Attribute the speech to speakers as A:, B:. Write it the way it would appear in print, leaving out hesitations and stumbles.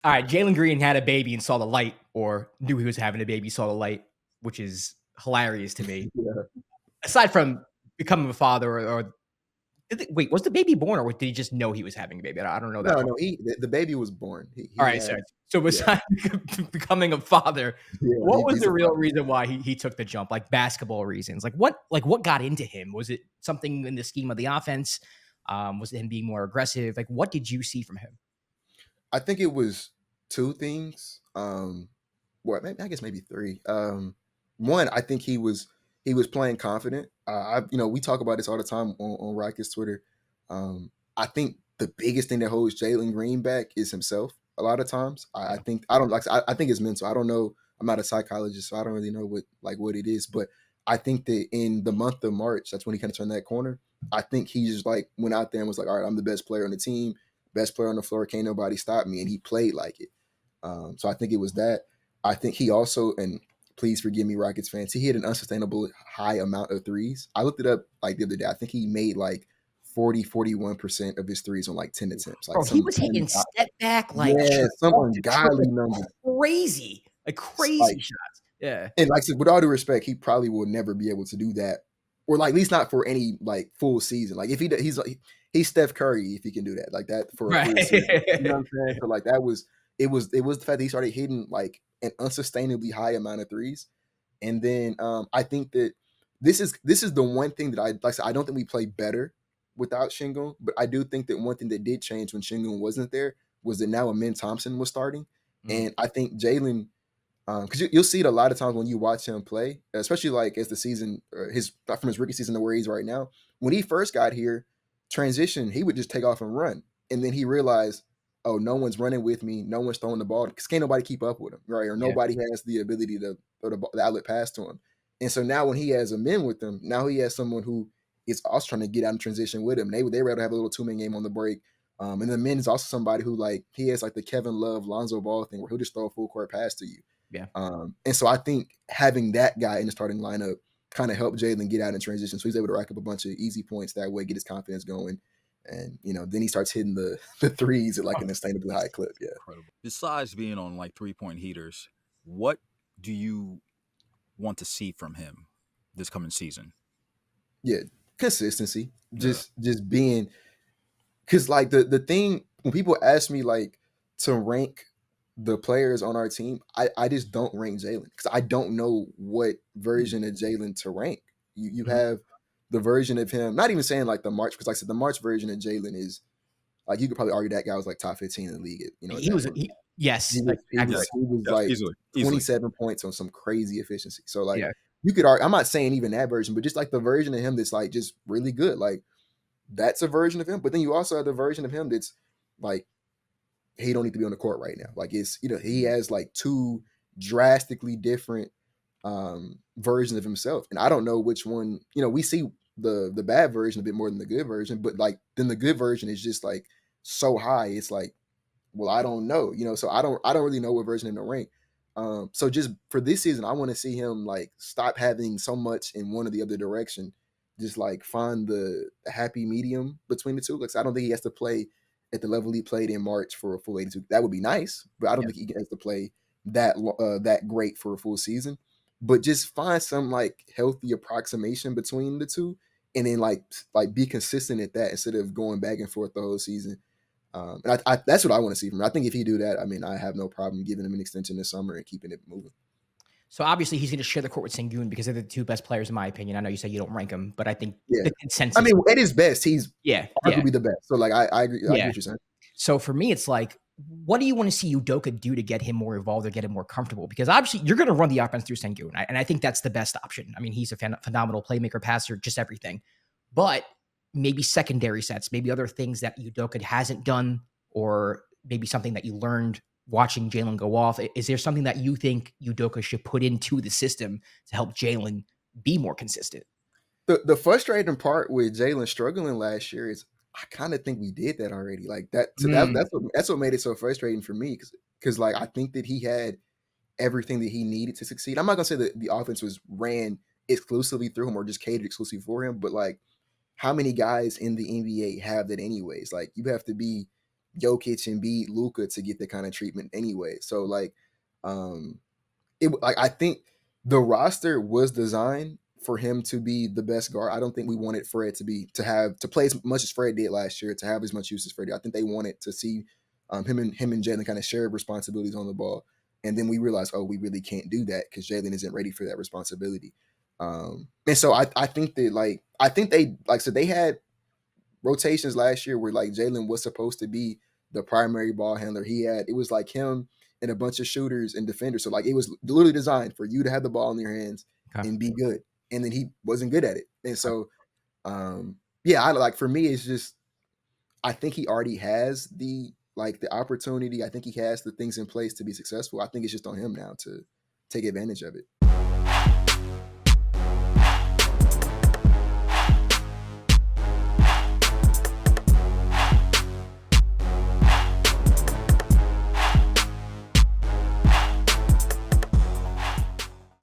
A: All right, Jalen Green had a baby and saw the light, or knew he was having a baby, saw the light, which is hilarious to me.
B: Yeah.
A: Aside from becoming a father, or wait, was the baby born, or did he just know he was having a baby? I don't know that
B: No,
A: part.
B: no, the baby was born.
A: All
B: He
A: right,
B: had,
A: so
B: yeah,
A: besides becoming a father,
B: yeah,
A: what was
B: he's
A: the
B: a
A: real
B: father.
A: reason why he took the jump? Like basketball reasons? Like what got into him? Was it something in the scheme of the offense? Was it him being more aggressive? Like what did you see from him?
B: I think it was two things. Well, maybe, I guess maybe three. One, I think he was playing confident. We talk about this all the time on Rockets Twitter. I think the biggest thing that holds Jalen Green back is himself. A lot of times, I
A: Yeah.
B: think I don't like. I think it's mental. I don't know. I'm not a psychologist, so I don't really know what it is. But I think that in the month of March, that's when he kind of turned that corner. I think he just like went out there and was like, "All right, I'm the best player on the team, best player on the floor. Can't nobody stop me." And he played like it. So I think it was that. I think he also, and please forgive me, Rockets fans, he hit an unsustainable high amount of threes. I looked it up like the other day. I think he made like 41% of his threes on like 10 attempts, like
A: Bro, he
B: some
A: was hitting step back, like,
B: yeah, some
A: off the
B: ungodly
A: triple,
B: number.
A: crazy, like,
B: Like,
A: crazy shots. Yeah.
B: and like I said, with all due respect, he probably will never be able to do that, or like at least not for any like full season. Like if he's like he's Steph Curry if he can do that like that for a full season. You know what
A: Right.
B: I'm saying? So like that was it was the fact that he started hitting like an unsustainably high amount of threes, and then I think that this is the one thing that like I said, I don't think we play better without Shingun, but I do think that one thing that did change when Shingun wasn't there was that now Amin Thompson was starting,
A: Mm,
B: and I think Jalen because you'll see it a lot of times when you watch him play, especially like as the season, his from his rookie season to where he's right now. When he first got here, transition, he would just take off and run, and then he realized, oh, no one's running with me, no one's throwing the ball because can't nobody keep up with him, right? Or
A: yeah.
B: nobody has the ability to throw the outlet pass to him. And so now when he has a men with him, now he has someone who is also trying to get out in transition with him. They were able to have a little 2 man game on the break. And the men is also somebody who like he has like the Kevin Love, Lonzo Ball thing where he'll just throw a full court pass to you.
A: Yeah.
B: And so I think having that guy in the starting lineup kind of helped Jalen get out in transition. So he's able to rack up a bunch of easy points that way, get his confidence going. And then he starts hitting the threes at like
A: Oh,
B: an sustainably high clip. Yeah.
C: Incredible. Besides being on like 3 point heaters, what do you want to see from him this coming season?
B: Yeah. Consistency.
C: Yeah.
B: Just being because like the thing when people ask me like to rank the players on our team, I just don't rank Jalen because I don't know what version of Jalen to rank. You
A: mhm.
B: have the version of him, not even saying like the March, because like I said, the March version of Jalen is like you could probably argue that guy was like top 15 in the league at
A: He
B: that
A: was
B: point.
A: yes,
C: Yes.
A: accurate.
B: He was
C: Yes.
B: like
C: Easily. Easily.
B: 27 points on some crazy efficiency. So like
A: Yeah.
B: you could argue, I'm not saying even that version, but just like the version of him that's like just really good. Like that's a version of him. But then you also have the version of him that's like he don't need to be on the court right now. Like it's he has like two drastically different versions of himself, and I don't know which one. We see the bad version a bit more than the good version, but like then the good version is just like so high. It's like, well, I don't know. So I don't really know what version in the rank. So just for this season, I want to see him like stop having so much in one or the other direction. Just like find the happy medium between the two. Like I don't think he has to play at the level he played in March for a full 82. That would be nice, but I don't
A: Yeah.
B: think he has to play that great for a full season. But just find some like healthy approximation between the two, and then like be consistent at that instead of going back and forth the whole season. And that's what I want to see from him. I think if he do that, I mean, I have no problem giving him an extension this summer and keeping it moving.
A: So obviously he's going to share the court with Sengun because they're the two best players in my opinion. I know you said you don't rank him, but I think
B: Yeah,
A: the
B: I
A: consensus.
B: mean, at his best, he's
A: Yeah. Yeah.
B: arguably the best. So like, I agree. I get
A: Yeah.
B: what you're saying.
A: So for me, it's like, what do you want to see Udoka do to get him more involved or get him more comfortable? Because obviously you're going to run the offense through Sengun, and I think that's the best option. I mean, he's a phenomenal playmaker, passer, just everything. But maybe secondary sets, maybe other things that Udoka hasn't done, or maybe something that you learned watching Jalen go off. Is there something that you think Udoka should put into the system to help Jalen be more consistent?
B: The frustrating part with Jalen struggling last year is I kind of think we did that already. Like that, so that
A: Mm,
B: that's what made it so frustrating for me because like I think that he had everything that he needed to succeed. I'm not gonna say that the offense was ran exclusively through him or just catered exclusively for him, but like how many guys in the NBA have that anyways? Like you have to be Jokic, Embiid, Luka to get the kind of treatment anyway. So like, I think the roster was designed for him to be the best guard. I don't think we wanted Fred to play as much as Fred did last year, to have as much use as Fred did. I think they wanted to see him and Jalen kind of share responsibilities on the ball. And then we realized, oh, we really can't do that because Jalen isn't ready for that responsibility. And so I think that they had rotations last year where like Jalen was supposed to be the primary ball handler. It was like him and a bunch of shooters and defenders. So like it was literally designed for you to have the ball in your hands and be good. And then he wasn't good at it. And so I like, for me, it's just, I think he already has the opportunity. I think he has the things in place to be successful. I think it's just on him now to take advantage of it.